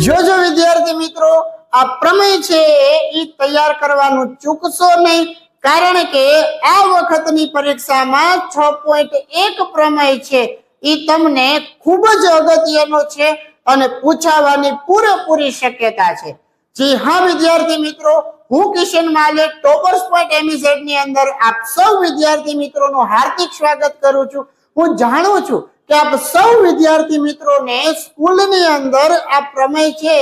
જો વિદ્યાર્થી મિત્રો આ પ્રમેય છે એ તૈયાર કરવાનું ચૂકશો નહીં, કારણ કે આ વખતની પરીક્ષામાં 6.1 પ્રમેય છે એ તમને ખૂબ જ અગત્યનો છે અને પૂછાવાની પૂરેપૂરી શક્યતા છે। જી હા વિદ્યાર્થી મિત્રો, હું કિશન માલિક ટોપર્સ પોઈન્ટ એમઈઝેડ ની અંદર આપ સૌ વિદ્યાર્થી મિત્રોનું હાર્દિક સ્વાગત કરું છું। હું જાણું છું કે આપ સૌ વિદ્યાર્થી મિત્રોને સ્કૂલની અંદર આ પ્રમેય છે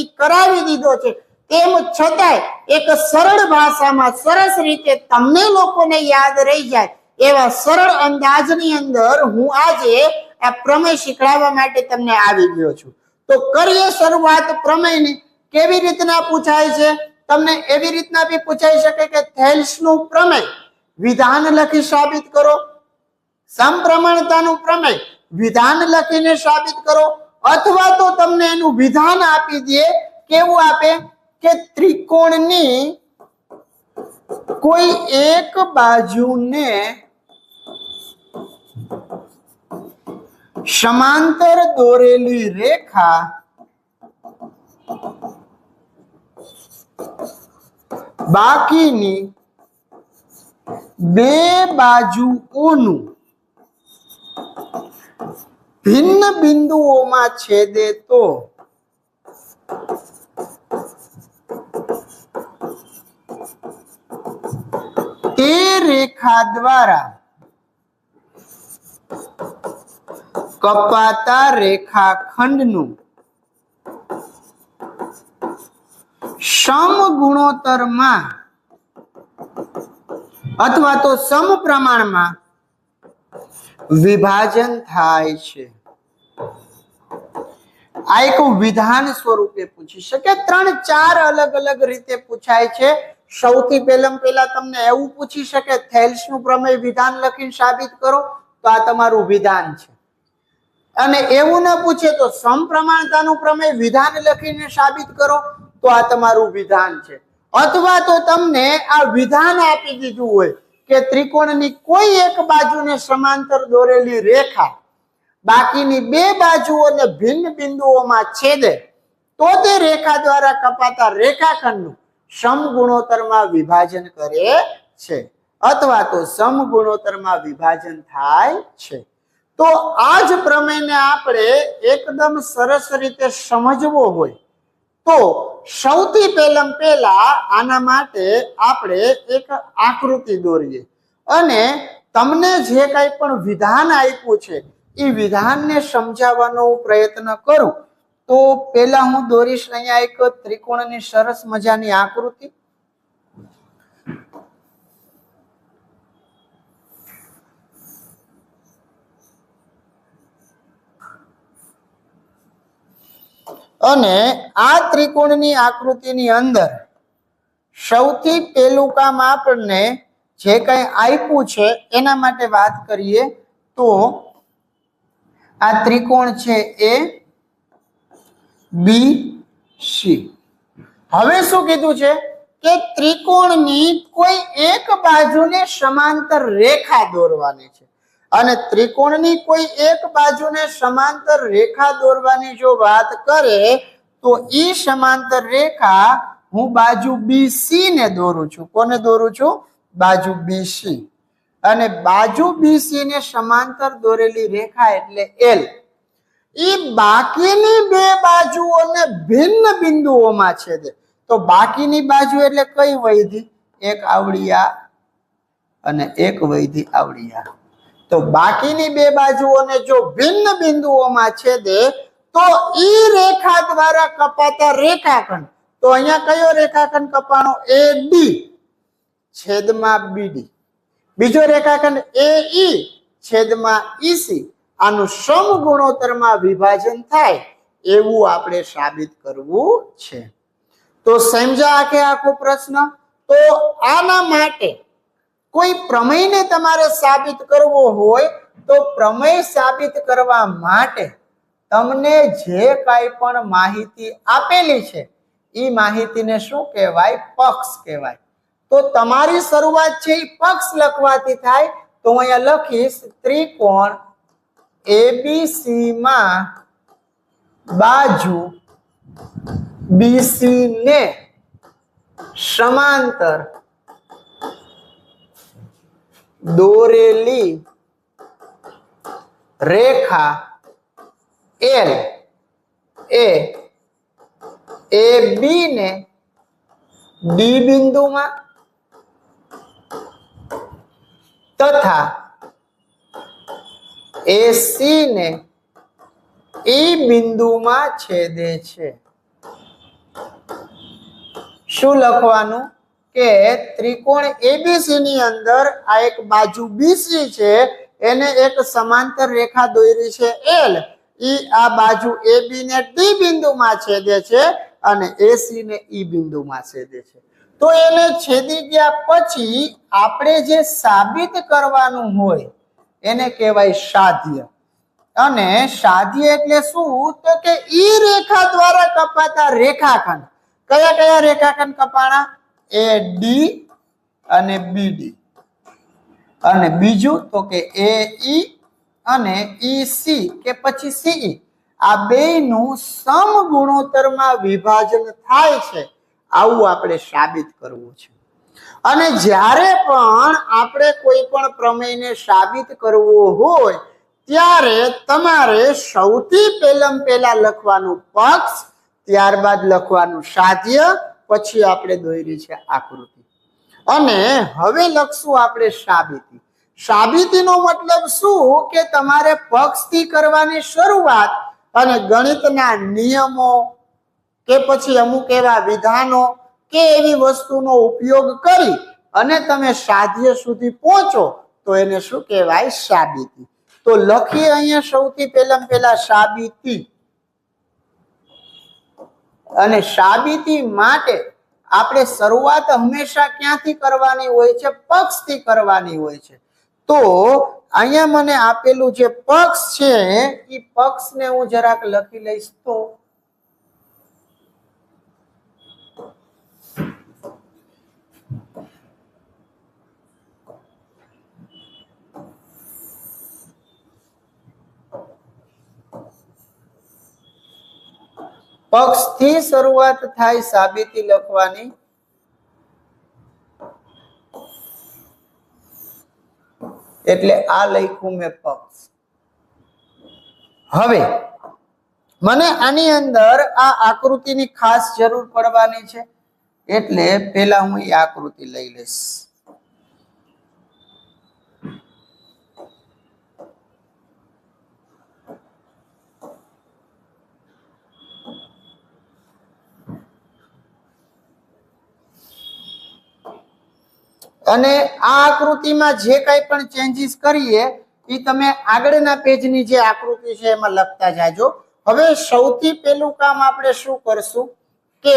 એ કરાવી દીધો છે, તેમ છતાંય એક સરળ ભાષામાં સરસ રીતે તમને લોકોને યાદ રહી જાય એવા સરળ અંદાજની અંદર હું આજે આ પ્રમેય શીખવાડવા માટે તમને આવી ગયો છું। તો કરીએ શરૂઆત પ્રમેયની। કેવી રીતના પૂછાય છે? તમને એવી રીતના બી પૂછાઈ શકે કે થેલ્સનું પ્રમેય વિધાન લખી સાબિત કરો, સમપ્રમાણતાનું પ્રમેય વિધાન લખીને સાબિત કરો, અથવા તો તમને એનું વિધાન આપી દે। કેવું આપે કે ત્રિકોણની કોઈ એક બાજુને સમાંતર દોરેલી રેખા બાકીની બે બાજુઓનું ભિન્ન બિંદુઓમાં છેદે તો તે રેખા દ્વારા કપાતા રેખાખંડનું સમગુણોત્તરમાં અથવા તો સમપ્રમાણમાં વિભાજન થાય છે। આ એક વિધાન સ્વરૂપે પૂછી શકે। 3-4 અલગ અલગ રીતે પૂછાય છે। સૌથી પહેલા તમને એવું પૂછી શકે થેલ્સનું પ્રમેય વિધાન લખીને સાબિત કરો, તો આ તમારું વિધાન છે। અને એવું ન પૂછે તો સમપ્રમાણતાનું પ્રમેય વિધાન લખીને સાબિત કરો, તો આ તમારું વિધાન છે। અથવા તો તમને આ વિધાન આપી દીધું હોય કે ત્રિકોણની કોઈ એક બાજુને સમાંતર દોરેલી રેખા બાકીની બે બાજુઓને ભિન્ન બિંદુઓમાં છેદે તો તે રેખા દ્વારા કપાતા રેખાખંડનું સમગુણોત્તરમાં વિભાજન કરે છે, અથવા તો સમગુણોત્તરમાં વિભાજન થાય છે। તો આ જ પ્રમેયને આપણે એકદમ સરસ રીતે સમજવો હોય તો સૌથી પહેલા આના માટે આપણે એક આકૃતિ દોરીએ અને તમને જે કંઈ પણ વિધાન આપ્યું છે એ વિધાનને સમજાવવાનો પ્રયત્ન કરું। તો પહેલા હું દોરીશ અહીંયા એક ત્રિકોણની સરસ મજાની આકૃતિ। અને આ ત્રિકોણની આકૃતિની અંદર સૌથી પહેલું કામ આપણને જે કંઈ આપ્યું છે એના માટે વાત કરીએ તો આ ત્રિકોણ છે એ બી સી। હવે શું કીધું છે કે ત્રિકોણની કોઈ એક બાજુને સમાંતર રેખા દોરવાની છે, અને ત્રિકોણની કોઈ એક બાજુને સમાંતર રેખા દોરવાની જો વાત કરે તો ઈ સમાંતર રેખા હું બાજુ બીસી ને દોરું છું। કોને દોરું છું? બાજુ બીસી। અને બાજુ બીસી ને સમાંતર દોરેલી રેખા એટલે એલ। ઈ બાકીની બે બાજુઓને ભિન્ન બિંદુઓમાં છેદે। તો બાકીની બાજુ એટલે કઈ વૈધી? એક આવડિયા અને એક વૈધી આવડિયા। તો બાકીની બે બાજુઓને જો ભિન્ન બિંદુઓમાં છેદે તો ઈ રેખા દ્વારા કપાતા રેખાખંડ, તો અહીંયા કયો રેખાખંડ કપાણો? AD છેદમાં BD। બીજો રેખાખંડ AE છેદમાં EC, આનું સમગુણોત્તરમાં વિભાજન થાય એવું આપણે સાબિત કરવું છે। તો સમજા આખે આખો પ્રશ્ન? તો આના માટે કોઈ પ્રમેયને તમારે સાબિત કરવો હોય તો પ્રમેય સાબિત કરવા માટે તમને જે કાંઈ પણ માહિતી આપેલી છે એ માહિતીને શું કહેવાય? પક્ષ કહેવાય। તો તમારી શરૂઆત છે એ પક્ષ લખવાથી થાય। તો અહીંયા લખીશ ત્રિકોણ ABC માં બાજુ બીસી ને સમાંતર દોરેલી રેખા એલ એ બી ને ડી બિંદુમાં તથા એસી ને ઈ બિંદુમાં છેદે છે. શું લખવાનું કે ત્રિકોણ એબીસી ની અંદર આ એક બાજુ બીસી છે, એને એક સમાંતર રેખા દોરી છે એલ, ઈ આ બાજુ એબી ને ડી બિંદુમાં છેદે છે અને એસી ને ઈ બિંદુમાં છેદે છે. તો એને છેદી ગયા પછી આપણે જે સાબિત કરવાનું હોય એને કહેવાય સાધ્ય. અને સાધ્ય એટલે શું? તો કે ઈ રેખા દ્વારા કપાતા રેખાખંડ. કયા કયા રેખાખંડ કપાણા? એ ડી અને બીડી. અને બીજું તો કે એ ઈ અને ઈ સી કે પછી સીઈ, આ બેયનું સમગુણોત્તરમાં વિભાજન થાય છે. આવું આપણે સાબિત કરવું છે. અને જ્યારે પણ આપણે કોઈ પણ પ્રમેયને સાબિત કરવો હોય ત્યારે તમારે સૌથી પહેલા લખવાનું પક્ષ, ત્યારબાદ લખવાનું સાધ્ય, પછી આપણે દોરી છે આકૃતિ. અને હવે લખશું આપણે સાબિતી. સાબિતીનો મતલબ શું કે તમારે પક્ષથી કરવાની શરૂઆત અને ગણિતના નિયમો કે પછી અમુક એવા વિધાનો કે એવી વસ્તુનો ઉપયોગ કરી અને તમે સાધ્ય સુધી પહોંચો તો એને શું કહેવાય? સાબિતી. તો લખીએ અહીંયા સૌથી પહેલા સાબિતી. અને સાબિતી માટે આપણે શરૂઆત હંમેશા ક્યાંથી કરવાની હોય છે? પક્ષથી કરવાની હોય છે. તો અહીંયા મને આપેલું જે પક્ષ છે એ પક્ષને હું જરાક લખી લઈશ. તો પક્ષથી શરૂઆત થાય સાબિતી લખવાની. એટલે આ લખ્યું મેં પક્ષ. હવે મને આની અંદર આ આકૃતિની ખાસ જરૂર પડવાની છે, એટલે પહેલા હું એ આકૃતિ લઈ લઈશ. અને આ આકૃતિમાં જે કંઈ પણ ચેન્જીસ કરીએ એ તમે આગળના પેજની જે આકૃતિ છે એમાં લખતા જાજો. હવે સૌથી પહેલું કામ આપણે શું કરશું કે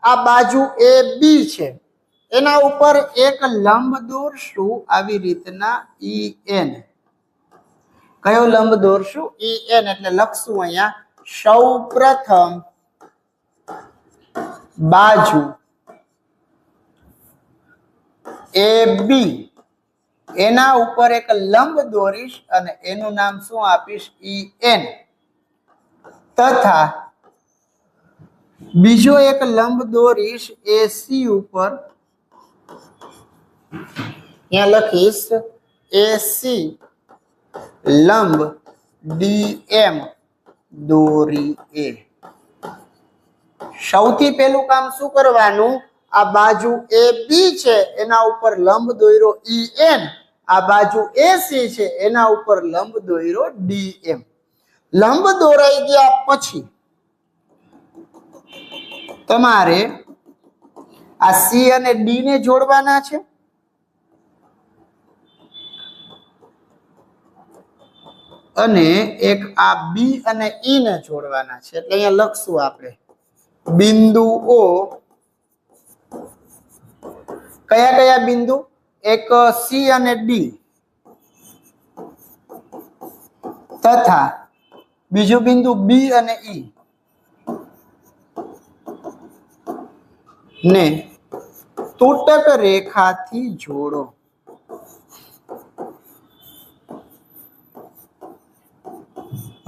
આ બાજુ એ બી છે એના ઉપર એક લંબ દોરશું આવી રીતના ઈ એન. કયો લંબ દોરશું? E N. એટલે લખશું અહીંયા સૌ પ્રથમ બાજુ એ બી, એના ઉપર એક લંબ દોરીશ અને એનું નામ શું આપીશ? E N. તથા બીજો એક લંબ દોરીશ એસી ઉપર, ત્યાં લખીશ એસી લંબ ડીએમ દોરી એ. સૌથી પહેલું કામ શું કરવાનું? આ બાજુ એ બી છે એના ઉપર લંબ દોર્યો ઈ એન, આ બાજુ એસી છે એના ઉપર લંબ દોર્યો ડીએમ. લંબ દોરાઈ ગયા પછી તમારે આ સી અને ડી ને જોડવાના છે. અને એક આ બી અને ઈ ને જોડવાના છે. એટલે અહીંયા લખશું આપણે બિંદુઓ. કયા કયા બિંદુ? એક સી અને ડી તથા બીજું બિંદુ બી અને ઈ ને તૂટક રેખાથી જોડો.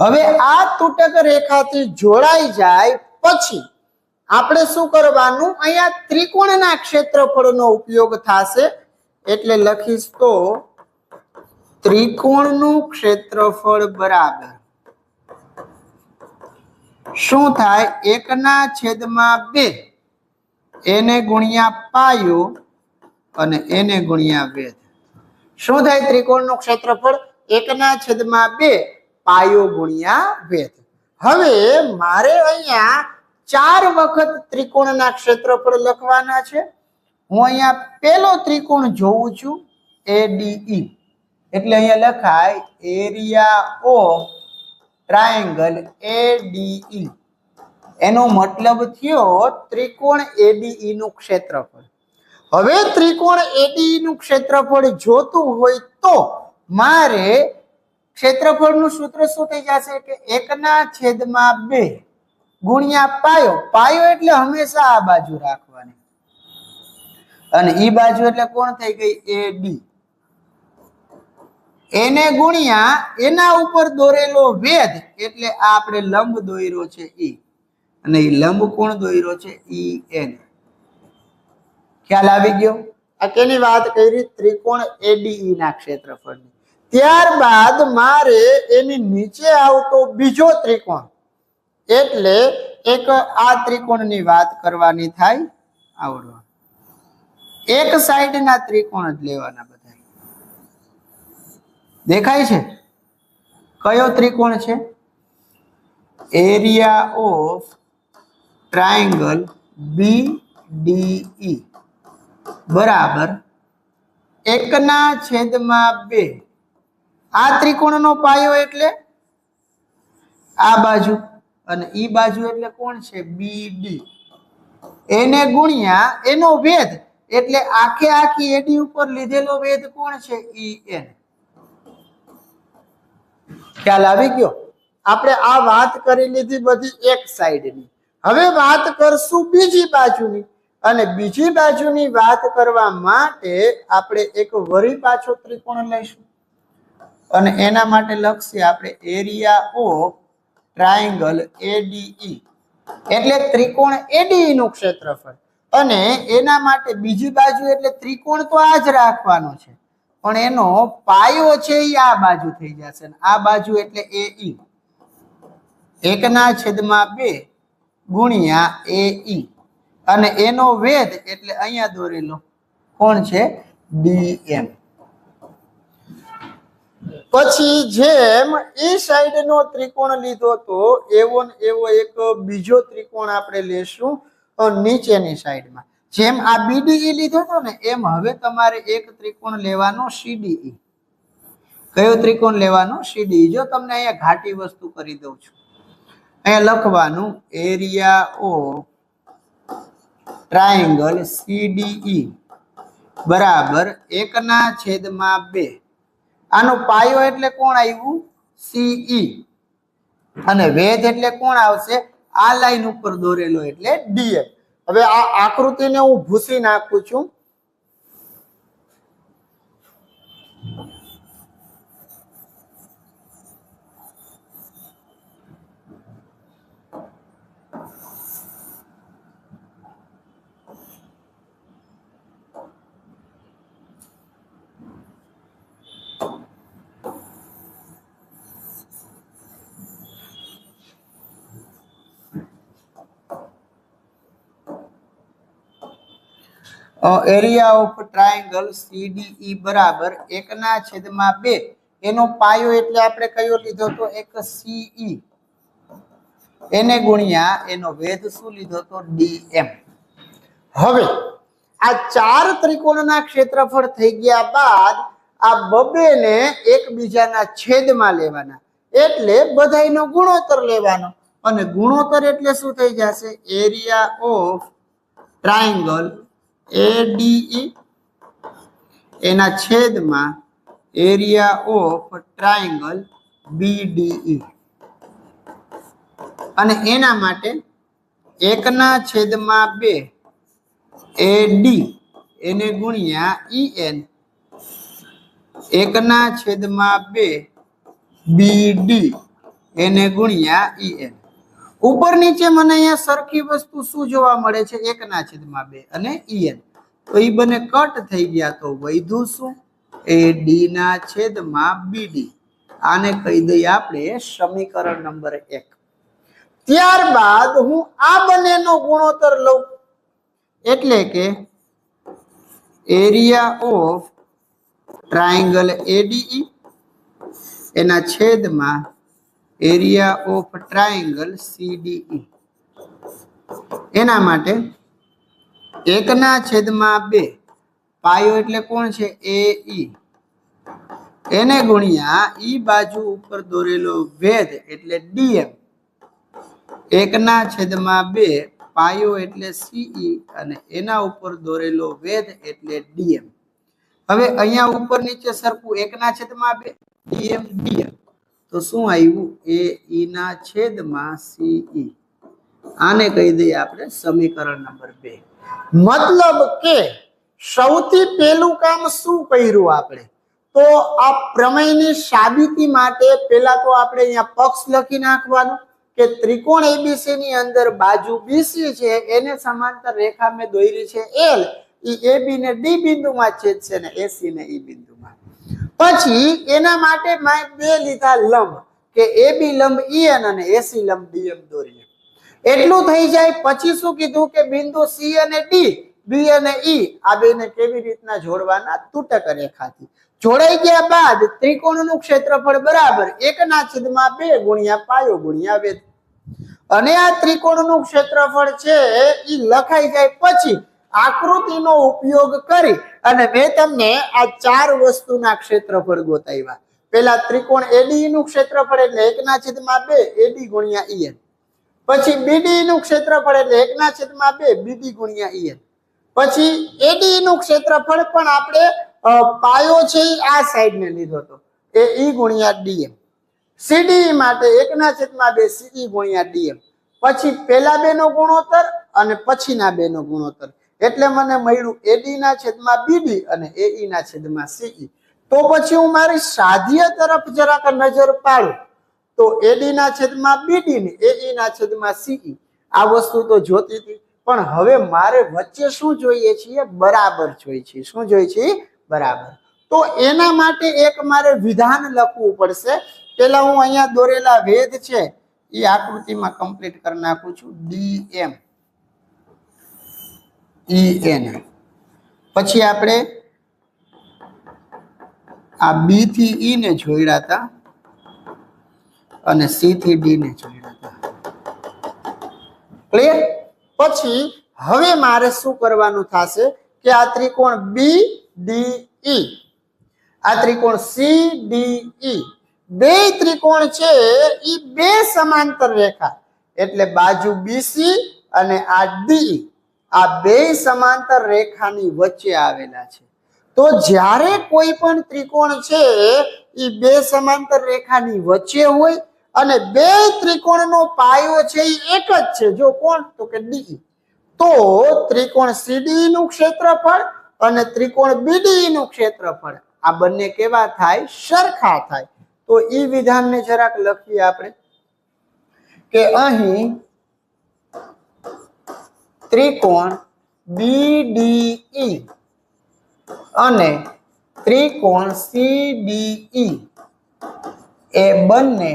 હવે આ તૂટક રેખાથી જોડાઈ જાય પછી આપણે શું કરવાનું, અહીંયા ત્રિકોણના ક્ષેત્રફળનો ઉપયોગ થશે. એટલે લખીશ તો ત્રિકોણનું ક્ષેત્રફળ બરાબર શું થાય, 1/2 એને ગુણ્યા પાયો અને એને ગુણ્યા વેધ. શું થાય ત્રિકોણનું ક્ષેત્રફળ? 1/2 પાયો ગુણ્યા વેધ. હવે મારે અહીંયા 4 વખત ત્રિકોણના ક્ષેત્રફળ લખવાના છે. હું અહીંયા પહેલો ત્રિકોણ જોઉં છું ADE, એટલે અહીંયા લખાય એરિયા ઓફ ટ્રાયેંગલ ADE. એનો મતલબ થયો ત્રિકોણ ADE નું ક્ષેત્રફળ. હવે ત્રિકોણ ADE નું ક્ષેત્રફળ જોતું હોય તો મારે ક્ષેત્રફળનું સૂત્ર શું થઈ જશે કે 1/2 ગુણ્યા પાયો. પાયો એટલે હંમેશા આ બાજુ રાખવાની અને ઈ બાજુ એટલે કોણ થઈ ગઈ AD. એને ગુણ્યા એના ઉપર દોરેલો વેધ એટલે આ આપણે લંબ દોર્યો છે E અને એ લંબ કોણ દોર્યો છે EN. ખ્યાલ આવી ગયો? આ કેની વાત કરી? ત્રિકોણ ADE ના ક્ષેત્રફળની. ત્યારબાદ મારે એની નીચે આવતો બીજો ત્રિકોણ એટલે એક આ ત્રિકોણની વાત કરવાની થાય. આવડવા એક સાઈડના ત્રિકોણ જ લેવાના બધા. દેખાય છે? કયો ત્રિકોણ છે? એરિયા ઓફ ટ્રાયેંગલ BDE બરાબર 1/2. આ ત્રિકોણનો પાયો એટલે આ બાજુ અને ઈ બાજુ એટલે કોણ છે BD. એને ગુણ્યા એનો વેધ એટલે આખે આખી AD ઉપર લીધેલો વેધ કોણ છે EN. ખ્યાલ આવી ગયો? આપણે આ વાત કરી લીધી બધી એક સાઈડની. હવે વાત કરશું બીજી બાજુની અને બીજી બાજુની વાત કરવા માટે આપણે એક વળી પાછો ત્રિકોણ લઈશું અને એના માટે લખીએ આપણે એરિયા ઓફ ટ્રાયેંગલ ADE એટલે ત્રિકોણ ADE નું ક્ષેત્રફળ. અને એના માટે બીજી બાજુ એટલે ત્રિકોણ તો આ જ રાખવાનો છે પણ એનો પાયો છે એ આ બાજુ થઈ જશે. આ બાજુ એટલે AE 1/2 ગુણ્યા AE અને એનો વેધ એટલે અહીંયા દોરેલો કોણ છે DM. પછી જેમ એ સાઈડ નો ત્રિકોણ લીધો તો એવો એવો એક બીજો ત્રિકોણ આપણે લેશું નીચેની સાઈડમાં. જેમ આ BDE લીધો હતો ને એમ હવે તમારે એક ત્રિકોણ લેવાનો CDE. કયો ત્રિકોણ લેવાનો? CDE. જો તમને અહીંયા ઘાટી વસ્તુ કરી દઉં છું, અહીંયા લખવાનું એરિયા ઓફ ટ્રાયેંગલ CDE બરાબર 1/2. આનો પાયો એટલે કોણ આવ્યું? CE અને વેધ એટલે કોણ આવશે? આ લાઈન ઉપર દોરેલો એટલે DM. હવે આ આકૃતિને હું ભૂસી નાખું છું. એરિયા ઓફ ટ્રાયેંગલ CDE બરાબર 1/2. એનો પાયો એટલે આપણે કયો લીધો તો એક CE એને ગુણ્યા એનો વેધ શું લીધો તો DM. હવે આ 4 ત્રિકોણના ક્ષેત્રફળ થઈ ગયા બાદ આ બબેને એકબીજાના છેદમાં લેવાના એટલે બધાયનો ગુણોત્તર લેવાનો અને ગુણોત્તર એટલે શું થઈ જશે? એરિયા ઓફ ટ્રાયેંગલ ADE એના છેદમાં એરિયા ઓફ ટ્રાયેંગલ BDE અને એના માટે 1/2 AD એને ગુણ્યા EN 1/2 BD એને ગુણ્યા EN. ઉપર નીચે મને અહીંયા સરખી વસ્તુ શું જોવા મળે છે? 1/2 અને en. તો એ બંને કટ થઈ ગયા, તો વધ્યું શું? AD/BD. આને કહી દઈએ આપણે સમીકરણ નંબર 1. ત્યારબાદ હું આ બંનેનો ગુણોત્તર લઉં, એટલે કે એરિયા ઓફ ટ્રાયેંગલ ADE એના છેદમાં એરિયા ઓફ ટ્રાયેંગલ CDE. એના માટે 1/2 પાયો એટલે કોણ છે? AE. એને ગુણ્યા ઈ બાજુ ઉપર દોરેલો વેધ એટલે DM. 1/2 પાયો એટલે CE અને એના ઉપર દોરેલો વેધ એટલે DM. હવે અહીંયા ઉપર નીચે સરખું 1/2 DM. તો શું આવ્યું? AE/CE. આને કહી દઈએ આપણે સમીકરણ નંબર 2. મતલબ કે સૌથી પહેલું કામ શું કર્યું આપણે? તો આ પ્રમેયની સાબિતી માટે પહેલા તો આપણે અહીંયા પક્ષ લખી નાખવાનું કે ત્રિકોણ ABC ની અંદર બાજુ BC છે એને સમાંતર રેખા મેં દોરી છે L. ઈ AB ને D બિંદુમાં છેદશે ને AC ને E બિંદુમાં. પછી એના માટે મેં બે લીધા લંબ કે AB લંબ EN અને AC લંબ DM દોરીએ. એટલું થઈ જાય. પછી શું કીધું કે બિંદુ C અને D, B અને E આ બેને કેવી રીતના જોડવાના? તૂટક રેખાથી. જોડાઈ ગયા બાદ ત્રિકોણનું ક્ષેત્રફળ બરાબર 1/2 ગુણ્યા પાયો ગુણ્યા વેધ. અને આ ત્રિકોણનું ક્ષેત્રફળ છે એ લખાઈ જાય પછી આકૃતિનો ઉપયોગ કરી અને મેં તમને આ 4 વસ્તુના ક્ષેત્રફળ ગોતાવ્યા. પહેલા ત્રિકોણ ADE નું ક્ષેત્રફળ એટલે 1/2 AD ગુણ્યા EN. પછી BDE નું ક્ષેત્રફળ એટલે 1/2 BD ગુણ્યા EN. પછી ADE નું ક્ષેત્રફળ પણ આપણે પાયો છે આ સાઈડ ને લીધો હતો એ E ગુણ્યા DM. CDE માટે 1/2 CE ગુણ્યા DM. પછી પહેલા બેનો ગુણોત્તર અને પછીના બેનો ગુણોત્તર એટલે મને મળ્યું AD/BD અને AE/CE. તો પછી હું મારી સાધ્ય તરફ જરાક નજર પાડું તો AD/BD ને AE/CE આ વસ્તુ તો જોતી હતી, પણ હવે મારે વચ્ચે શું જોઈએ છીએ? બરાબર જોઈએ છે. શું જોઈએ છે? બરાબર. તો એના માટે એક મારે વિધાન લખવું પડશે. પેલા હું અહીંયા દોરેલા વેધ છે એ આકૃતિમાં કમ્પ્લીટ કરી નાખું છું. DM EN. પછી આપણે આ B થી E ને જોડ્યા હતા અને C થી D ને જોડ્યા હતા. ક્લિયર? પછી હવે મારે શું કરવાનું થશે કે આ ત્રિકોણ BDE, આ ત્રિકોણ CDE, બે ત્રિકોણ છે એ બે સમાંતર રેખા એટલે બાજુ BC અને આ DE આ બે સમાંતર રેખાની વચ્ચે આવેલા છે. તો જ્યારે કોઈ પણ ત્રિકોણ છે એ બે સમાંતર રેખાની વચ્ચે હોય અને બે ત્રિકોણનો પાયો છે એ એક જ છે. જો કોણ? તો કે DE. તો ત્રિકોણ CDE નું ક્ષેત્રફળ અને ત્રિકોણ BDE નું ક્ષેત્રફળ આ બંને કેવા થાય? સરખા થાય. તો ઈ વિધાનને જરાક લખીએ આપણે કે અહીં ત્રિકોણ BDE અને ત્રિકોણ CDE એ બંને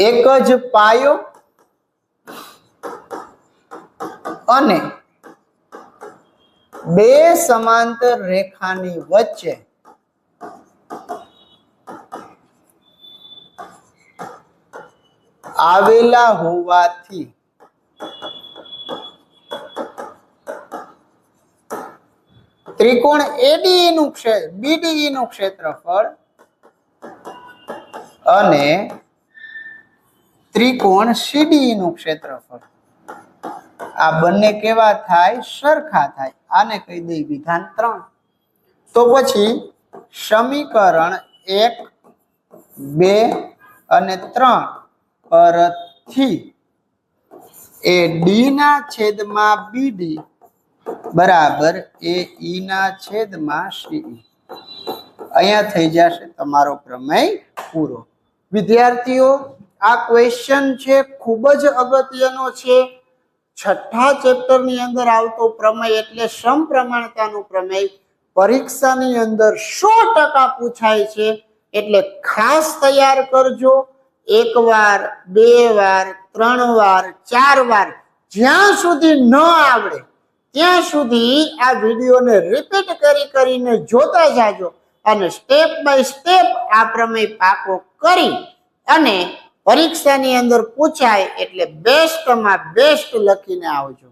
એક જ પાયો અને બે સમાંતર રેખાની વચ્ચે આવેલા હોવાથી ત્રિકોણ ADE નું BDE નું ક્ષેત્રફળ અને ત્રિકોણ CDE નું ક્ષેત્રફળ આ બંને કેવા થાય? સરખા થાય. આને કહી દઈએ વિધાન 3. તો પછી સમીકરણ 1, 2 અને 3 પરથી AD/BD બરાબર AE/CE. અહીંયા થઈ જશે તમારો પ્રમેય પૂરો. વિદ્યાર્થીઓ, આ ક્વેશ્ચન છે ખૂબ જ અગત્યનો છે. છઠ્ઠા ચેપ્ટર ની અંદર આવતો પ્રમેય એટલે સમપ્રમાણતાનું પ્રમેય પરીક્ષાની અંદર 100% પૂછાય છે. એટલે ખાસ તૈયાર કરજો. એક વાર, બે વાર, 3 વાર, 4 વાર, જ્યાં સુધી ન આવડે ત્યાં સુધી આ વિડીયોને રિપીટ કરીને જોતા જાજો અને સ્ટેપ બાય સ્ટેપ આ પ્રમેય પાકો કરી અને પરીક્ષાની અંદર પૂછાય એટલે બેસ્ટમાં બેસ્ટ લખીને આવજો.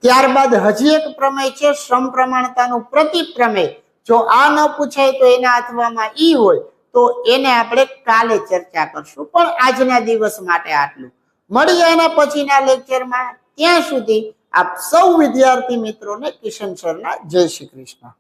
ત્યારબાદ હજી એક પ્રમેય છે સમપ્રમાણતાનું પ્રતિપ્રમેય. જો આ ન પૂછાય તો એના અથવામાં ઈ હોય તો એને આપણે કાલે ચર્ચા કરશું. પણ આજના દિવસ માટે આટલું. મળીએ એના પછીના લેક્ચરમાં. ત્યાં સુધી આપ સૌ વિદ્યાર્થી મિત્રોને કિશન સરના જય શ્રી કૃષ્ણ.